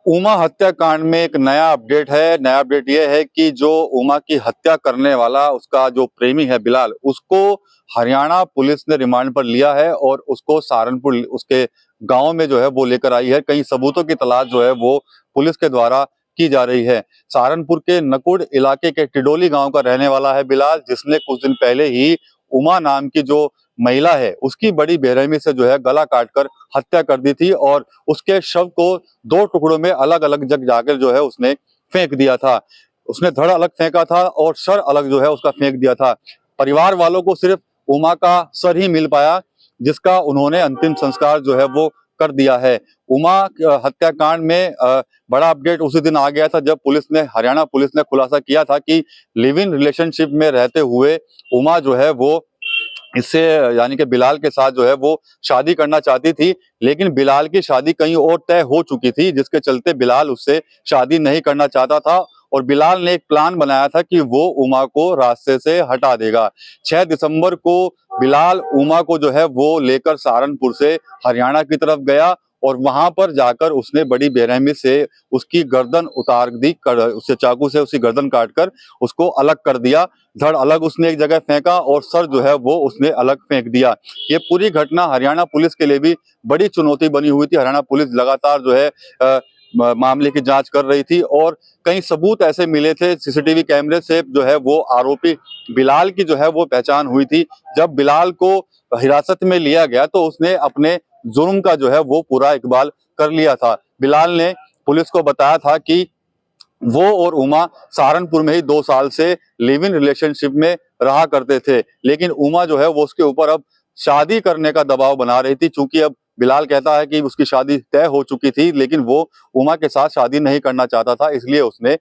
उमा हत्याकांड में एक नया अपडेट है। नया अपडेट ये है कि जो उमा की हत्या करने वाला उसका जो प्रेमी है बिलाल, उसको हरियाणा पुलिस ने रिमांड पर लिया है और उसको सहारनपुर उसके गांव में जो है वो लेकर आई है। कई सबूतों की तलाश जो है वो पुलिस के द्वारा की जा रही है। सहारनपुर के नकुड़ इलाके के टिडोली गांव का रहने वाला है बिलाल, जिसने कुछ दिन पहले ही उमा नाम की जो महिला है उसकी बड़ी बेरहमी से जो है गला काटकर हत्या कर दी थी और उसके शव को दो टुकड़ों में अलग अलग जगह जाकर जो है उसने फेंक दिया था। उसने धड़ अलग फेंका था और सर अलग जो है उसका फेंक दिया था। परिवार वालों को सिर्फ उमा का सर ही मिल पाया, जिसका उन्होंने अंतिम संस्कार जो है वो कर दिया है। उमा हत्याकांड में बड़ा अपडेट उसी दिन आ गया था जब हरियाणा पुलिस ने खुलासा किया था कि लिव इन रिलेशनशिप में रहते हुए उमा जो है वो इससे यानी कि बिलाल के साथ जो है वो शादी करना चाहती थी, लेकिन बिलाल की शादी कहीं और तय हो चुकी थी, जिसके चलते बिलाल उससे शादी नहीं करना चाहता था और बिलाल ने एक प्लान बनाया था कि वो उमा को रास्ते से हटा देगा। 6 दिसंबर को बिलाल उमा को जो है वो लेकर सहारनपुर से हरियाणा की तरफ गया और वहां पर जाकर उसने बड़ी बेरहमी से उसकी गर्दन उतार दी, उससे चाकू से उसकी गर्दन काटकर उसको अलग कर दिया। धड़ अलग उसने एक जगह फेंका और सर जो है वो उसने अलग फेंक दिया। ये पूरी घटना हरियाणा पुलिस के लिए भी बड़ी चुनौती बनी हुई थी। हरियाणा पुलिस लगातार जो है मामले की जांच कर रही थी और कई सबूत ऐसे मिले थे सीसीटीवी कैमरे से जो है वो आरोपी बिलाल की जो है वो पहचान हुई थी। जब बिलाल को हिरासत में लिया गया तो उसने अपने जुर्म का जो है वो पूरा इकबाल कर लिया था। बिलाल ने पुलिस को बताया था कि वो और उमा सहारनपुर में ही 2 साल से लिव इन रिलेशनशिप में रहा करते थे, लेकिन उमा जो है वो उसके ऊपर अब शादी करने का दबाव बना रही थी। चूंकि अब बिलाल कहता है कि उसकी शादी तय हो चुकी थी, लेकिन वो उमा के साथ शादी नहीं करना चाहता था, इसलिए उसने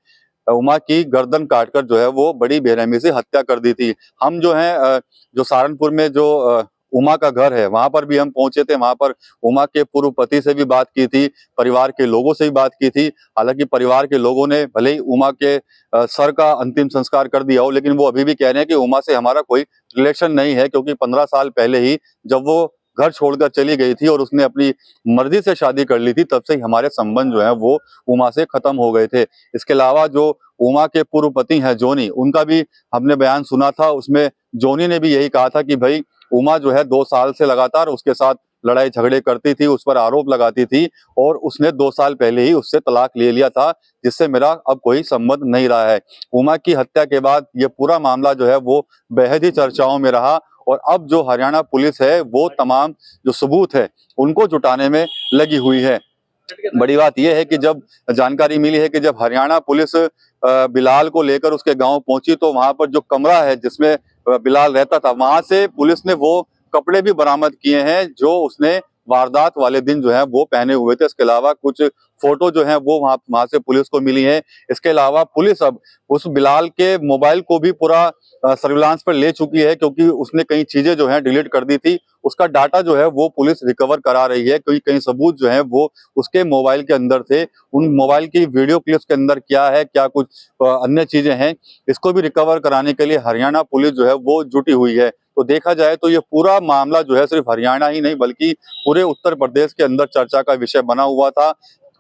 उमा की गर्दन काटकर जो है वो बड़ी बेरहमी से हत्या कर दी थी। हम जो है जो सहारनपुर में जो उमा का घर है वहां पर भी हम पहुंचे थे। वहां पर उमा के पूर्व पति से भी बात की थी, परिवार के लोगों से भी बात की थी। हालांकि परिवार के लोगों ने भले ही उमा के सर का अंतिम संस्कार कर दिया हो, लेकिन वो अभी भी कह रहे हैं कि उमा से हमारा कोई रिलेशन नहीं है, क्योंकि 15 साल पहले ही जब वो घर छोड़कर चली गई थी और उसने अपनी मर्जी से शादी कर ली थी, तब से ही हमारे संबंध जो है वो उमा से खत्म हो गए थे। इसके अलावा जो उमा के पूर्व पति हैं जोनी, उनका भी हमने बयान सुना था। उसमें जोनी ने भी यही कहा था कि भाई उमा जो है 2 साल से लगातार उसके साथ लड़ाई झगड़े करती थी, उस पर आरोप लगाती थी और उसने 2 साल पहले ही उससे तलाक ले लिया था, जिससे मेरा अब कोई संबंध नहीं रहा है। उमा की हत्या के बाद ये पूरा मामला जो है वो बेहद ही चर्चाओं में रहा और अब जो हरियाणा पुलिस है वो तमाम जो सबूत है उनको जुटाने में लगी हुई है। बड़ी बात यह है कि जब जानकारी मिली है कि जब हरियाणा पुलिस बिलाल को लेकर उसके गांव पहुंची तो वहां पर जो कमरा है जिसमें बिलाल रहता था, वहां से पुलिस ने वो कपड़े भी बरामद किए हैं जो उसने वारदात वाले दिन जो है वो पहने हुए थे। इसके अलावा कुछ फोटो जो है वो वहां से पुलिस को मिली है। इसके अलावा पुलिस अब उस बिलाल के मोबाइल को भी पूरा सर्विलांस पर ले चुकी है, क्योंकि उसने कई चीजें जो है डिलीट कर दी थी। उसका डाटा जो है वो पुलिस रिकवर करा रही है, क्योंकि कई सबूत जो है वो उसके मोबाइल के अंदर थे। उन मोबाइल की वीडियो क्लिप्स के अंदर क्या है, क्या कुछ अन्य चीजें हैं, इसको भी रिकवर कराने के लिए हरियाणा पुलिस जो है वो जुटी हुई है। तो देखा जाए तो ये पूरा मामला जो है सिर्फ हरियाणा ही नहीं बल्कि पूरे उत्तर प्रदेश के अंदर चर्चा का विषय बना हुआ था,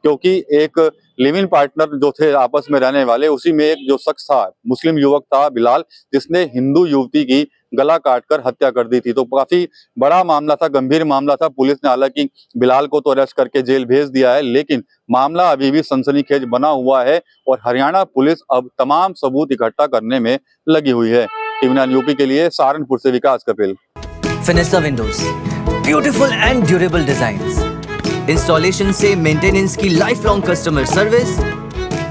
क्योंकि एक लिव इन पार्टनर जो थे आपस में रहने वाले, उसी में एक जो शख्स था, मुस्लिम युवक था बिलाल, जिसने हिंदू युवती की गला काटकर हत्या कर दी थी। तो काफी बड़ा मामला था, गंभीर मामला था। पुलिस ने हालांकि बिलाल को तो अरेस्ट करके जेल भेज दिया है, लेकिन मामला अभी भी सनसनीखेज बना हुआ है और हरियाणा पुलिस अब तमाम सबूत इकट्ठा करने में लगी हुई है। टीवी9 यूपी के लिए सहारनपुर से Vikas Kapil. Finista windows, beautiful and durable designs, installation से मेंटेनेंस की लाइफ लॉन्ग कस्टमर सर्विस।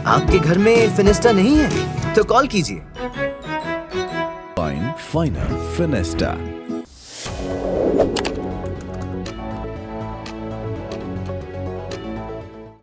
आपके घर में फिनिस्टा नहीं है तो कॉल कीजिए। फाइनल फिनिस्टा।